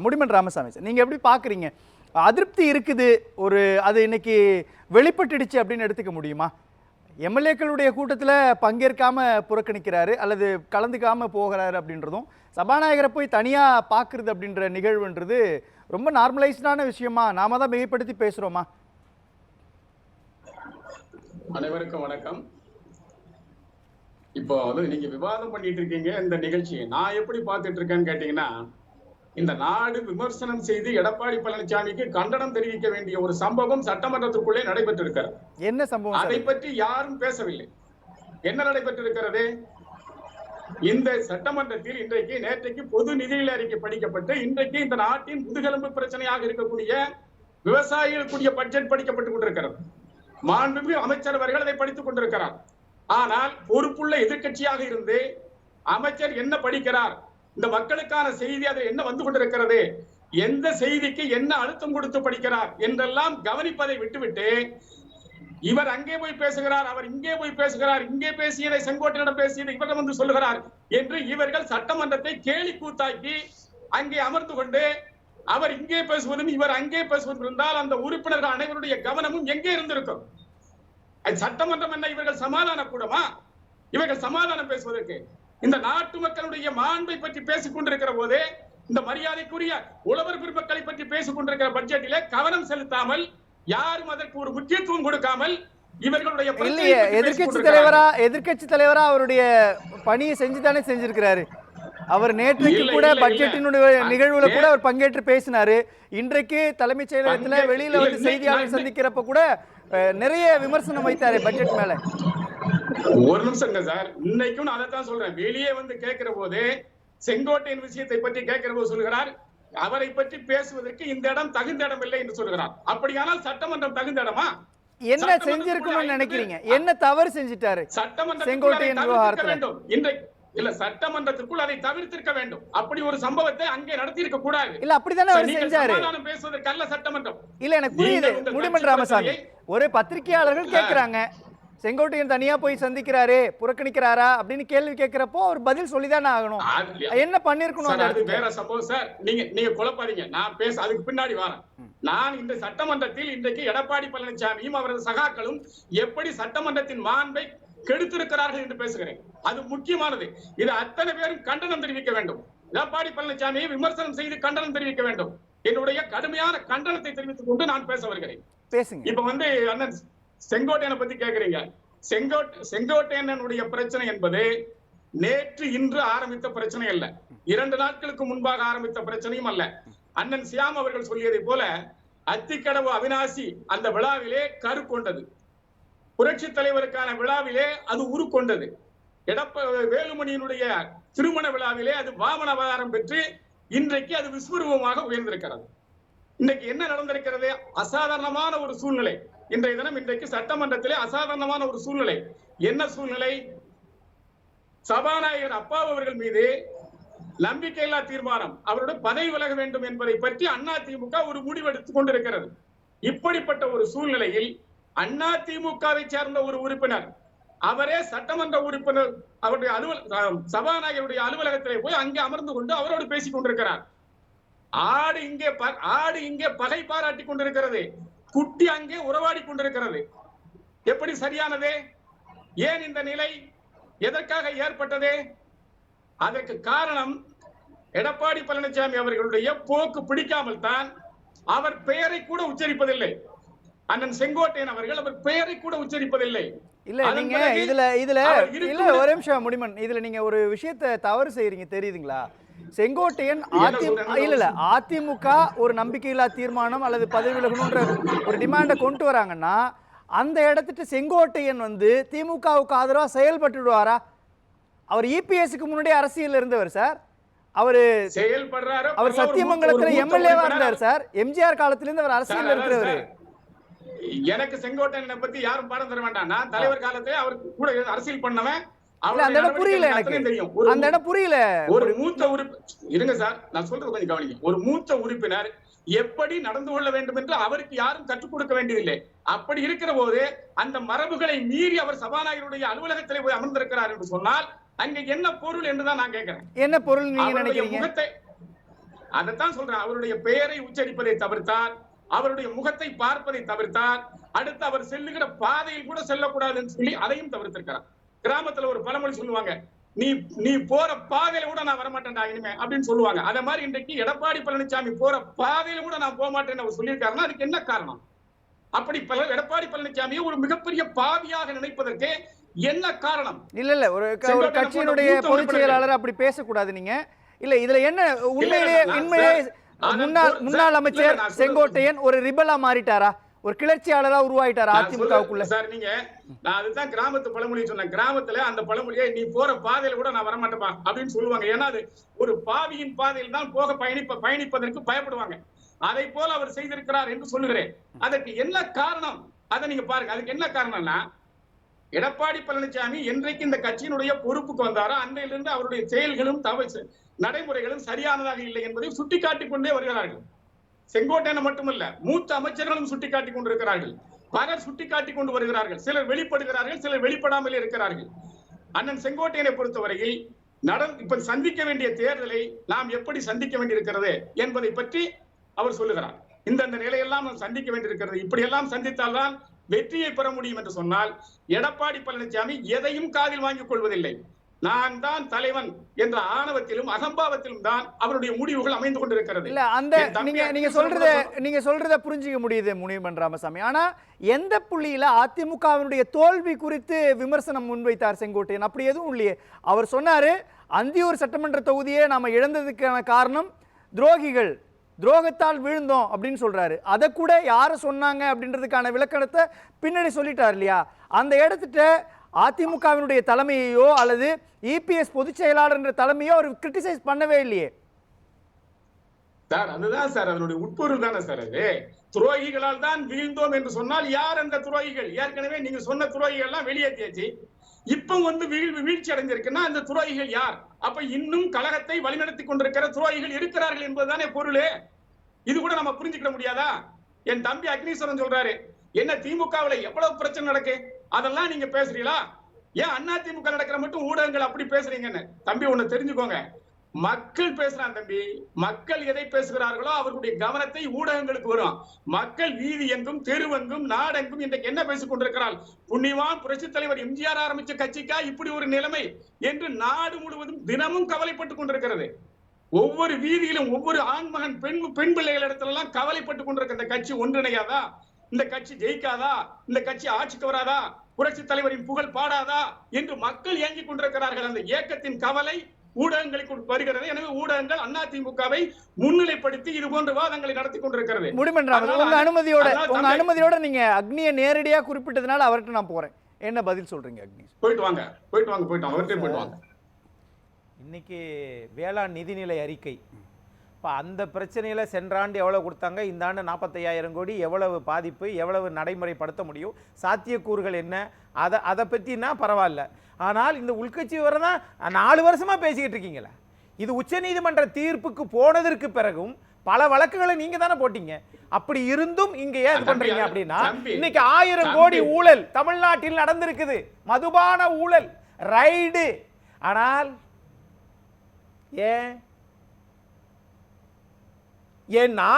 முடிமன் Ramasamy sir, நீங்க எப்படி பாக்குறீங்க? அதிருப்தி இருக்குது, ஒரு அது இன்னைக்கு வெளிப்பட்டுடுச்சு அப்படின்னு எடுத்துக்க முடியுமா? எம்எல்ஏக்களுடைய கூட்டத்தில் பங்கேற்காம புறக்கணிக்கிறாரு அல்லது கலந்துக்காம போகிறாரு அப்படின்றதும், சபாநாயகரை போய் தனியாக பார்க்குறது அப்படின்ற நிகழ்வுன்றது ரொம்ப நார்மலைஸ்டான விஷயமா, நாம தான் மிகைப்படுத்தி பேசுகிறோமா? அனைவருக்கும் வணக்கம். இப்போ நீங்க விவாதம் பண்ணிட்டு இருக்கீங்க இந்த நிகழ்ச்சியை. நான் எப்படி பார்த்துட்டு இருக்கேன்னு கேட்டீங்கன்னா, இந்த நாடு விமர்சனம் செய்து எடப்பாடி பழனிசாமிக்கு கண்டனம் தெரிவிக்க வேண்டிய ஒரு சம்பவம் சட்டமன்றத்திற்குள்ளே நடைபெற்றிருக்கிறது. என்ன சம்பவம்? அதை பற்றி யாரும் பேசவில்லை. என்ன நடைபெற்றிருக்கிறது? இந்த சட்டமன்றத்தில் நேற்றைக்கு பொது நிதிநிலை அறிக்கை படிக்கப்பட்டு இன்றைக்கு இந்த நாட்டின் முதுகெலும்பு பிரச்சனையாக இருக்கக்கூடிய விவசாயிகளுக்குரிய பட்ஜெட் படிக்கப்பட்டுக் கொண்டிருக்கிறது. மாண்புமிகு அமைச்சர் அவர்கள் அதை படித்துக் கொண்டிருக்கிறார். ஆனால் பொறுப்புள்ள எதிர்கட்சியாக இருந்து அமைச்சர் என்ன படிக்கிறார், இந்த மக்களுக்கான செய்தி அதில் என்ன வந்து கொண்டிருக்கிறது, எந்த செய்திக்கு என்ன அழுத்தம் கொடுத்து படிக்கிறார் என்றெல்லாம் கவனிப்பதை விட்டுவிட்டு இவர் அங்கே போய் பேசுகிறார், அவர் இங்கே போய் பேசுகிறார், இங்கே பேசியதை செங்கோட்டையிடம் பேசியதை இவரிடம் வந்து சொல்லுகிறார் என்று இவர்கள் சட்டமன்றத்தை கேலி கூத்தாக்கி அங்கே அமர்ந்து கொண்டு அவர் இங்கே பேசுவதும் இவர் அங்கே பேசுவதும் இருந்தால் அந்த உறுப்பினர்கள் அனைவருடைய கவனமும் எங்கே இருந்திருக்கும்? சட்டமன்றம் என்ன இவர்கள் சமாதான கூடமா? இவர்கள் சமாதானம் பேசுவதற்கு இந்த நாட்டு மக்களுடைய மாண்பை பற்றி பேசிக் கொண்டிருக்கிற போது, இந்த மரியாதைக்குரிய உழவர் பெருமக்களை பற்றி பேசிக் கொண்டிருக்கிற பட்ஜெட்டிலே கவனம் செலுத்தாமல், யாரும் அதற்கு ஒரு முக்கியத்துவம் கொடுக்காமல் இவர்களுடைய எதிர்கட்சி தலைவரா அவருடைய பணியை செஞ்சுதானே செஞ்சிருக்கிறாரு. அவர் நேற்றைக்கு கூட பட்ஜெட்டினுடைய நிகழ்வுல கூட அவர் பங்கேற்று பேசினாரு. இன்றைக்கு தலைமைச் செயலகத்துல வெளியில வந்து செய்தியாளர் சந்திக்கிறப்ப கூட நிறைய விமர்சனம் வைத்தாரு பட்ஜெட் மேல. ஒரு நிமிஷம் சார், இன்னைக்கும் நான் அதைத்தான் சொல்றேன். வெளியே வந்து கேட்கிற போது செங்கோட்டையின் விஷயத்தை பற்றி கேட்கிற போது சொல்லுகிறார், அவரை பற்றி பேசுவதற்கு இந்த இடம் தகுந்த இடம் இல்லை என்று சொல்கிறார். அப்படியானால் சட்டமன்றம் தகுந்த இடமா? என்ன செஞ்சிருக்கணும்னு நினைக்கிறீங்க? என்ன தவறு செஞ்சிட்டாரு செங்கோட்டையின் வேண்டும்? இன்றைக்கு இல்ல, சட்டமன்றத்திற்குள் அதை தவிர்த்திருக்க வேண்டும். அப்படி ஒரு சம்பவத்தை அங்கே நடத்தி இருக்க கூடாது. இல்ல, அப்படித்தானே அவர் செஞ்சாரு. பேசுவதற்கு அல்ல சட்டமன்றம். இல்ல, எனக்கு புரியுது முடிமன் ராமசாமி. ஒரு பத்திரிகையாளர்கள் கேட்கிறாங்க, செங்கோட்டையன் தனியா போய் சந்திக்கிறாரு, புறக்கணிக்கிறாரா அப்படின்னு கேள்வி கேட்கிறப்போ அவர் பதில் சொல்லிதானே ஆகணும். என்ன பண்ணிருக்கணும்? அது வேற சப்போஸ் சார், நீங்க குழப்பாதீங்க. நான் பேச அதுக்கு பின்னாடி வரேன். நான் இந்த சட்டமன்றத்தில் இன்றைக்கு எடப்பாடி பழனிசாமியும் அவரது சகாக்களும் எப்படி சட்டமன்றத்தின் மாண்பை கெடுத்திருக்கிறார்கள் என்று பேசுகிறேன். அது முக்கியமானது. இது அத்தனை பேரும் கண்டனம் தெரிவிக்க வேண்டும். எடப்பாடி பழனிசாமியை விமர்சனம் செய்து கண்டனம் தெரிவிக்க வேண்டும். என்னுடைய கடுமையான கண்டனத்தை தெரிவித்துக் கொண்டு நான் பேச வருகிறேன். பேசுங்க. இப்ப அண்ணன் செங்கோட்டையனை பத்தி கேக்குறீங்க. செங்கோட்டையனுடைய பிரச்சனை என்பது நேற்று இன்று ஆரம்பித்த பிரச்சனை அல்ல, 2 நாட்களுக்கு முன்பாக ஆரம்பித்த பிரச்சனையும் அல்ல. அண்ணன் சியாம் அவர்கள் சொல்லியதை போல அத்திக்கடவு அவிநாசி அந்த விழாவிலே கரு கொண்டது, புரட்சி தலைவருக்கான விழாவிலே அது உருக்கொண்டது, வேலுமணியினுடைய திருமண விழாவிலே அது வாமன அவதாரம் பெற்று இன்றைக்கு அது விஸ்வரூபமாக உயர்ந்திருக்கிறது. இன்னைக்கு என்ன நடந்திருக்கிறது? அசாதாரணமான ஒரு சூழ்நிலை. இன்றைய தினம் இன்றைக்கு சட்டமன்றத்திலே அசாதாரணமான ஒரு சூழ்நிலை. என்ன சூழ்நிலை? சபாநாயகர் அப்பாவு அவர்கள் மீது நம்பிக்கையில்லா தீர்மானம், அவருடைய பதவி விலக வேண்டும் என்பதை பற்றி அதிமுக ஒரு முடிவெடுத்துக் கொண்டிருக்கிறது. இப்படிப்பட்ட ஒரு சூழ்நிலையில் அதிமுகவை சேர்ந்த ஒரு உறுப்பினர், அவரே சட்டமன்ற உறுப்பினர், அவருடைய சபாநாயகருடைய அலுவலகத்திலே போய் அங்கே அமர்ந்து கொண்டு அவரோடு பேசிக் கொண்டிருக்கிறார். ஆடு இங்கே பகை பாராட்டி கொண்டிருக்கிறது, குட்டி அங்கே உறவாடி கொண்டிருக்கிறது. எப்படி சரியானது? ஏன் இந்த நிலை எதற்காக ஏற்பட்டது? அதற்கு காரணம் எடப்பாடி பழனிசாமி அவர்களுடைய போக்கு பிடிக்காமல் தான் அவர் பெயரை கூட உச்சரிப்பதில்லை. அண்ணன் செங்கோட்டையன் அவர்கள் அவர் பெயரை கூட உச்சரிப்பதில்லை. இல்ல, நீங்க இதுல ஒரு நிமிஷம் முடிமன், இதுல நீங்க ஒரு விஷயத்தை தவறு செய்யறீங்க தெரியுதுங்களா? செங்கோட்டையன் அதிமுக ஒரு நம்பிக்கையில்லா தீர்மானம் அல்லது பதவி விலகணும்ன்ற ஒரு டிமாண்டை கொண்டு வராங்கன்னா அந்த இடத்துக்கு செங்கோட்டையன் வந்து திமுகவுக்கு ஆதரவா செயல்பட்டுடுவாரா? அவர் இபிஎஸ்க்கு முன்னாடி அரசியல் இருந்தவர் சார். அவரு செயல்படுறாரு. அவர் சத்தியமங்கலத்துல எம்எல்ஏவா இருந்தார் சார். எம்ஜிஆர் காலத்துல இருந்து அவர் அரசியல் இருக்கிறவர். எனக்கு செங்கோட்டையனை பத்தி யாரும் பாடம் தர வேண்டாம். நான் தலைவர் காலத்துல அவர் கூட அரசியல் பண்ணவன். அந்த இடம் புரியல எனக்கு. அந்த இடம் புரியல. ஒரு மூத்த இருங்க சார், நான் சொல்றது கொஞ்சம் கவனிங்க. ஒரு மூத்த உறுப்பினர் எப்படி நடந்து கொள்ள வேண்டும் என்று அவருக்கு யாரும் கற்றுக் கொடுக்க வேண்டியதில்லை. அப்படி இருக்கிற போது அந்த மரபுகளை மீறி அவர் சபாநாயகருடைய அலுவலகத்திலே போய் அமர்ந்திருக்கிறார் என்று சொன்னால் அங்க என்ன பொருள் என்றுதான் நான் கேட்கிறேன். என்ன பொருள் நீங்க நினைக்கிறீங்க? அதைத்தான் சொல்றேன். அவருடைய பெயரை உச்சரிப்பதை தவிர்த்தார், அவருடைய முகத்தை பார்ப்பதை தவிர்த்தார், அடுத்து அவர் செல்லுகிற பாதையில் கூட செல்லக்கூடாதுன்னு சொல்லி அதையும் தவிர்த்திருக்கிறார். கிராமத்துல ஒரு பழமொழி சொல்லுவாங்க, நீ நீ போற பாதையில கூட நான் வரமாட்டேன்டா இனிமே அப்படின்னு சொல்லுவாங்க. அதே மாதிரி இன்றைக்கு எடப்பாடி பழனிசாமி போற பாதையில கூட நான் போக மாட்டேன்னு அவர் சொல்லியிருக்காருன்னா அதுக்கு என்ன காரணம்? அப்படி எடப்பாடி பழனிசாமியை ஒரு மிகப்பெரிய பாவியாக நினைப்பதற்கு என்ன காரணம்? இல்ல ஒரு கட்சியினுடைய பொதுச் செயலாளர் அப்படி பேசக்கூடாது நீங்க. இல்ல இதுல என்ன உண்மையிலேயே முன்னாள் அமைச்சர் செங்கோட்டையன் ஒரு ரிபலா மாறிட்டாரா, ஒரு கிளர்ச்சியாளரா உருவாயிட்டாரா அதிமுகவுக்குள்ள? சார் நீங்க நான் அதுதான் கிராமத்து பழமொழி சொன்னேன். கிராமத்துல அந்த பழமொழியை நீ போற பாதையில கூட நான் வரமாட்டேப்பா அப்படின்னு சொல்லுவாங்க. ஏன்னா அது ஒரு பாவியின் பாதையில் தான் போக பயணிப்பதற்கு பயப்படுவாங்க. அதை போல அவர் செய்திருக்கிறார் என்று சொல்லுகிறேன். அதற்கு என்ன காரணம்? அதை நீங்க பாருங்க. அதுக்கு என்ன காரணம்னா, எடப்பாடி பழனிசாமி என்றைக்கு இந்த கட்சியினுடைய பொறுப்புக்கு வந்தாரோ அன்றையிலிருந்து அவருடைய செயல்களும் நடைமுறைகளும் சரியானதாக இல்லை என்பதை சுட்டிக்காட்டிக் கொண்டே வருகிறார்கள். செங்கோட்டையன் மட்டுமல்ல, மூத்த அமைச்சர்களும் சுட்டிக்காட்டிக் கொண்டிருக்கிறார்கள். பலர் சுட்டிக்காட்டிக் கொண்டு வருகிறார்கள். சிலர் வெளிப்படுகிறார்கள், சிலர் வெளிப்படாமல் இருக்கிறார்கள். அண்ணன் செங்கோட்டையனை பொறுத்தவரையில் இப்ப சந்திக்க வேண்டிய தேர்தலை நாம் எப்படி சந்திக்க வேண்டியிருக்கிறது என்பதை பற்றி அவர் சொல்லுகிறார். இந்த நிலையெல்லாம் நாம் சந்திக்க வேண்டியிருக்கிறது, இப்படியெல்லாம் சந்தித்தால்தான் வெற்றியை பெற முடியும் என்று சொன்னால் எடப்பாடி பழனிசாமி எதையும் காதில் வாங்கிக் கொள்வதில்லை. நான் தான் தலைவன் என்ற ஆணவத்திலும் அகம்பாவத்திலும் தான் அவருடைய முடிவுகள் அமைந்து கொண்டிருக்கிறது. இல்ல அந்த நீங்க சொல்றத புரிஞ்சுக்க முடியுது முனியமன் ராமசாமி. ஆனா எந்த புள்ளியில அதிமுகவினுடைய தோல்வி குறித்து விமர்சனம் முன்வைத்தார் செங்கோட்டையன்? அப்படி எதுவும் இல்லையே. அவர் சொன்னாரு, அந்தியூர் சட்டமன்ற தொகுதியை நாம இழந்ததுக்கான காரணம் துரோகத்தால் விழுந்தோம் அப்படின்னு சொல்றாரு. அதை கூட யாரை சொன்னாங்க அப்படின்றதுக்கான விளக்கணத்தை பின்னாடி சொல்லிட்டார் இல்லையா? அந்த இடத்துட்ட அதிமுகவினுடைய தலைமையோ அல்லது இபிஎஸ் பொதுச் செயலாளர் என்ற தலைமையோ அவர் கிரிட்டிசைஸ் பண்ணவே இல்லையே சார். அதுதான் சார் அதனுடைய உட்பொருள் தானே சார். அது துரோகிகளால் தான் வீழ்ந்தோம் என்று சொன்னால் யார் அந்த துரோகிகள்? ஏற்கனவே நீங்க சொன்ன துரோகிகள் எல்லாம் வெளியேற்றியாச்சு. இப்ப வீழ்ச்சி அடைஞ்சிருக்குன்னா அந்த துரோகிகள் யார்? அப்ப இன்னும் கழகத்தை வழிநடத்தி கொண்டிருக்கிற துரோகிகள் இருக்கிறார்கள் என்பதுதானே பொருளே. இது கூட நம்ம புரிஞ்சுக்கிட முடியாதா? என் தம்பி அக்னீஸ்வரன் சொல்றாரு, என்ன திமுகவுல எவ்வளவு பிரச்சனை நடக்கு, அதெல்லாம் நீங்க பேசுறீங்களா? ஏன் அதிமுக நடக்கிற மட்டும் ஊடகங்கள் அப்படி பேசுறீங்கன்னு? தம்பி ஒண்ணு தெரிஞ்சுக்கோங்க, மக்கள் பேசுறான் தம்பி. மக்கள் எதை பேசுகிறார்களோ அவர்களுடைய கவனத்தை ஊடகங்களுக்கு வரும். மக்கள் வீதி எங்கும் தெருவெங்கும் நாடெங்கும் இன்றைக்கு என்ன பேசிக் கொண்டிருக்கிறாள்? புண்ணியவான் புரட்சி தலைவர் எம்ஜிஆர் ஆரம்பிச்ச கட்சிக்கா இப்படி ஒரு நிலைமை என்று நாடு முழுவதும் தினமும் கவலைப்பட்டுக் கொண்டிருக்கிறது. ஒவ்வொரு வீதியிலும் ஒவ்வொரு ஆண்மகன் பெண் பிள்ளைகள் இடத்துல எல்லாம் கவலைப்பட்டுக் கொண்டிருக்கிற இந்த கட்சி ஒன்றிணையாதா? இந்த கட்சி ஜெயிக்காதா? இந்த கட்சி ஆட்சிக்கு வராதா? புரட்சி தலைவரின் புகழ் பாடாதா என்று மக்கள் ஏங்கிக் கொண்டிருக்கிறார்கள். அந்த இயக்கத்தின் கவலை ஊடகங்களுக்கு வருகிறது. எனவே ஊடகங்கள் அதிமுகவை முன்னிலைப்படுத்தி இது போன்ற வாதங்களை நடத்தி கொண்டிருக்கிறது. உங்க அனுமதியோட நீங்க அக்னியை நேரடியா குறிப்பிட்டதுனால அவர்கிட்ட நான் போறேன். என்ன பதில் சொல்றீங்க அக்னி? போயிட்டு வாங்க. இன்னைக்கு வேளாண் நிதிநிலை அறிக்கை, இப்போ அந்த பிரச்சனையில் சென்ற ஆண்டு எவ்வளோ கொடுத்தாங்க, இந்த ஆண்டு 45,000 கோடி, எவ்வளவு பாதிப்பு, எவ்வளவு நடைமுறைப்படுத்த முடியும், சாத்தியக்கூறுகள் என்ன, அதை பற்றினா பரவாயில்ல. ஆனால் இந்த உள்கட்சி விவரம் தான் 4 வருஷமாக பேசிக்கிட்டு இருக்கீங்களே. இது உச்சநீதிமன்ற தீர்ப்புக்கு போனதற்கு பிறகும் பல வழக்குகளை நீங்க தானே போட்டீங்க. அப்படி இருந்தும் இங்க ஏன் இது பண்றீங்க அப்படின்னா, இன்னைக்கு 1000 கோடி ஊழல் தமிழ்நாட்டில் நடந்திருக்குது, மதுபான ஊழல் ரைடு. ஆனால் ஏன்னா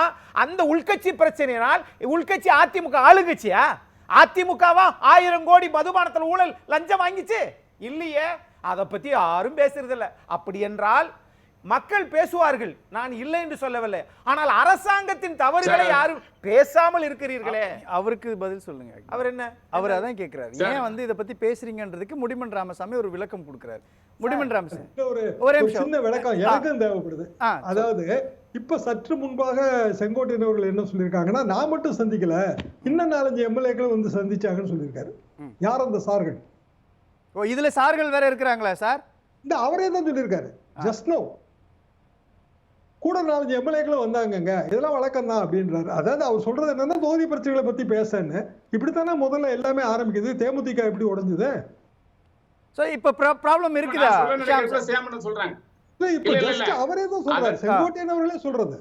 அந்த உள்கட்சி பிரச்சனையினால் உள்கட்சி அதிமுக ஆளுங்கட்சியா? அதிமுகவா 1000 கோடி மதுபானத்தில் ஊழல் லஞ்சம் வாங்கிச்சு? இல்லையே. அதை பத்தி யாரும் பேசுறது இல்ல. அப்படி என்றால் மக்கள் பேசுவார்கள், நான் இல்லை என்று சொல்லவில்லை. ஆனால் அரசாங்கத்தின் தவறுகளை யாரும் பேசாமல் இருக்கிறீர்களே. அவருக்கு பதில் சொல்லுங்க. அவர் என்ன? அவர் அதான் கேட்கிறாரு, ஏன் இதை பத்தி பேசுறீங்கன்றதுக்கு முடிமன் ராமசாமி ஒரு விளக்கம் கொடுக்கிறார். முடிமன் ராமசாமி ஒரு சின்ன விளக்கம் எனக்கும் தேவைப்படுது. அதாவது இப்ப சற்று முன்பாக செங்கோட்டையன் அவர்கள் என்ன சொல்லியிருக்காங்கன்னா, நான் மட்டும் சந்திக்கல, இன்னும் 4-5 எம்எல்ஏக்கள் வந்து சந்திச்சாங்கன்னு சொல்லியிருக்காரு. யார் அந்த சார்கள்? இதுல சார்கள் வேற இருக்கிறாங்களா சார்? இந்த அவரே தான் சொல்லியிருக்காரு. ஜஸ்ட் நோ கூட 4-5 எம்எல்ஏக்களும் வந்தாங்கங்க, இதெல்லாம் வழக்கம் தான் அப்படின்றாரு. அதாவது அவர் சொல்றது என்னன்னா, தொகுதி பிரச்சனைகளை பத்தி பேசன்னு. இப்படித்தானே முதல்ல எல்லாமே ஆரம்பிக்குது. தேமுதிக எப்படி உடைஞ்சது? இப்ப ப்ராப்ளம் இருக்குதா? சொல்றாங்க இப்ப ஜஸ்ட் அவரே தான் சொல்றாரு, செங்கோட்டையன் அவர்களே சொல்றது.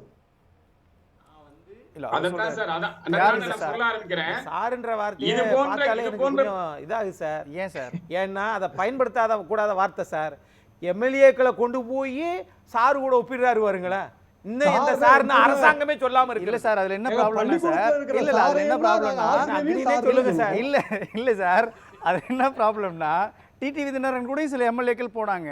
ஏன்னா அதை பயன்படுத்தாத கூடாத வார்த்தை சார். எம்எல்ஏக்களை கொண்டு போய் சாரு கூட ஒப்பிடுறாரு வருங்களேன். இன்னும் எந்த சார்னு அரசாங்கமே சொல்லாம இல்ல இருக்கு சார் அதுல என்ன எங்க ப்ராப்ளம்னா பள்ளிக்கூடத்துல சார் இருக்கிற இல்ல அதுல என்ன சாரையும் ப்ராப்ளம்னா ஆசிரியரையும் சார் சொல்லுங்க சொல்லுங்க. சார். இல்ல சார் அது என்ன ப்ராப்ளம்னா டிடிவி தினகரன் கூட சில எம்எல்ஏக்கள் போனாங்க,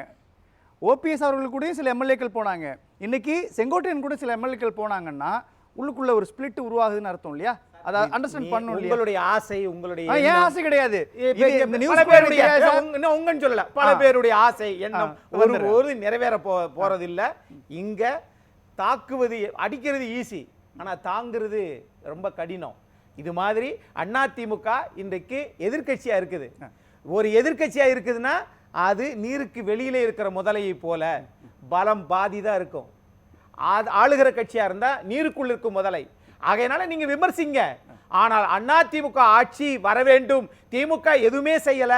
ஓபிஎஸ் அவர்கள் கூட சில எம்எல்ஏக்கள் போனாங்க, இன்னைக்கு செங்கோட்டையன் கூட சில எம்எல்ஏக்கள் போனாங்கன்னா உள்ளுக்குள்ள ஒரு ஸ்பிளிட் உருவாகுதுன்னு அர்த்தம் இல்லையா? அதை அண்டர்ஸ்டாண்ட் பண்ணணும் இல்லையா? உங்களுடைய ஆசை, உங்களுடைய ஏன் எண்ணம். ஆசை கிடையாது. இப்ப இது இந்த பல நியூஸ் பேருடைய பேருடைய இன்னும் உங்கன்னு சொல்லல, பல பேருடைய ஆசை எண்ணம் வந்துடுறேன். ஒரு நிறைவேற போறது இல்ல. இங்க தாக்குவது அடிக்கிறது ஈஸி, ஆனா தாங்குறது ரொம்ப கடினம். இது மாதிரி அதிமுக இன்றைக்கு எதிர்க்கட்சியா இருக்குது. ஒரு எதிர்க்கட்சியா இருக்குதுன்னா அது நீருக்கு வெளியில இருக்கிற முதலையை போல பலம் பாதி தான் இருக்கும். ஆளுகிற கட்சியா இருந்தா நீருக்குள் இருக்கும் முதலை. ஆகையினால நீங்க விமர்சிங்க, ஆனால் அதிமுக ஆட்சி வர வேண்டும். திமுக எதுவுமே செய்யல,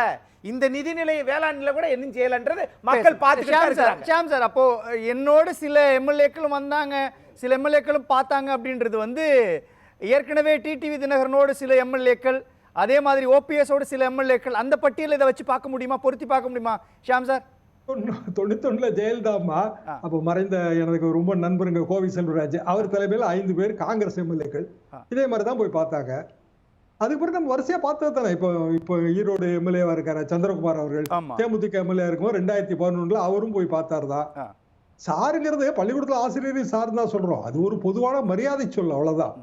இந்த நிதிநிலை வேளாண் நிலை கூட என்ன செய்யலன்றது மக்கள் பார்த்துக்கிட்டு ஷாம் சார், அப்போ என்னோட சில எம்எல்ஏக்களும் வந்தாங்க, சில எம்எல்ஏக்களும் பார்த்தாங்க அப்படின்றது வந்து ஏற்கனவே டிடிவி தினகரனோடு சில எம்எல்ஏக்கள், அதே மாதிரி ஓபிஎஸோட சில எம்எல்ஏக்கள், அந்த பட்டியலை இதை வச்சு பார்க்க முடியுமா, பொருத்தி பார்க்க முடியுமா ஷாம் சார்? 91 ஜெயலலிதா அம்மா, அப்ப மறைந்த எனக்கு ரொம்ப நண்பருங்க கோவி செல்வராஜ், அவர் தலைமையில் 5 பேர் காங்கிரஸ் எம்எல்ஏக்கள் இதே மாதிரி தான் போய் பார்த்தாங்க. அதுக்கு பிறகு நம்ம வரிசையா பார்த்தது தானே. இப்போ ஈரோடு எம்எல்ஏவா இருக்காரு சந்திரகுமார் அவர்கள், தேமுதிக எம்எல்ஏ இருக்கும் 2011 அவரும் போய் பார்த்தாருதான். சாருங்கிறது பள்ளிக்கூடத்துல ஆசிரியரையும் சார் தான் சொல்றோம், அது ஒரு பொதுவான மரியாதை சொல்ல, அவ்வளவுதான்.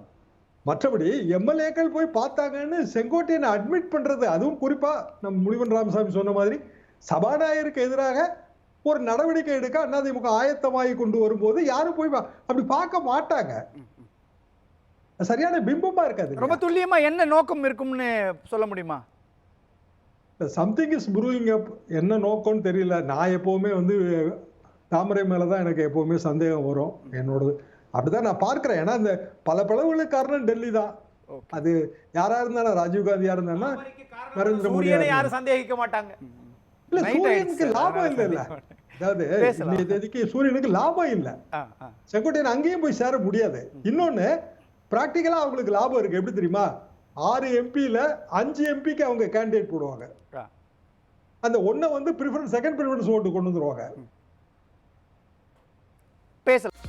மற்றபடி எம்எல்ஏக்கள் போய் பார்த்தாங்கன்னு செங்கோட்டையனை அட்மிட் பண்றது, அதுவும் குறிப்பா நம்ம முனிவன் ராமசாமி சொன்ன மாதிரி சபாநாயகருக்கு எதிராக ஒரு நடவடிக்கை எடுக்க அதிமுக ஆயத்தமாகி கொண்டு வரும்போது யாரும் போய் அப்படி பார்க்க மாட்டாங்க. சரியான பிம்பமா இருக்காது. ரொம்ப துல்லியமா என்ன நோக்கம் இருக்கும்னு சொல்ல முடியுமா? சம்திங் இஸ் ப்ரூவிங் அப். என்ன நோக்கம்னு தெரியல. நான் எப்பவுமே வந்து தாமரை மேலதான் எனக்கு எப்பவுமே சந்தேகம் வரும் என்னோடது. அப்படிதான் நான் பார்க்கிறேன். ஏன்னா இந்த பல பிளவுகளுக்கு காரணம் டெல்லி தான். அது யாரா இருந்தாலும், ராஜீவ்காந்தியா இருந்தாலும், நரேந்திர மோடி யாரும் சந்தேகிக்க மாட்டாங்க. இல்ல, சூரியனுக்கு லாபம் இல்ல. அதாவது இன்னைய தேதிக்கு சூரியனுக்கு லாபம் இல்ல. செங்கோட்டையன் அங்கேயும் போய் சேர முடியாது. இன்னொன்னு பிராக்டிகலா அவங்களுக்கு லாபம் இருக்கு. எப்படி தெரியுமா? 6 எம்பில 5 எம்பிக்கு அவங்க கேண்டிடேட் போடுவாங்க. அந்த ஒன்ன வந்து செகண்ட் ப்ரிஃபரன்ஸ் ஓட்டு கொண்டு வந்துருவாங்க. பேசலாம்.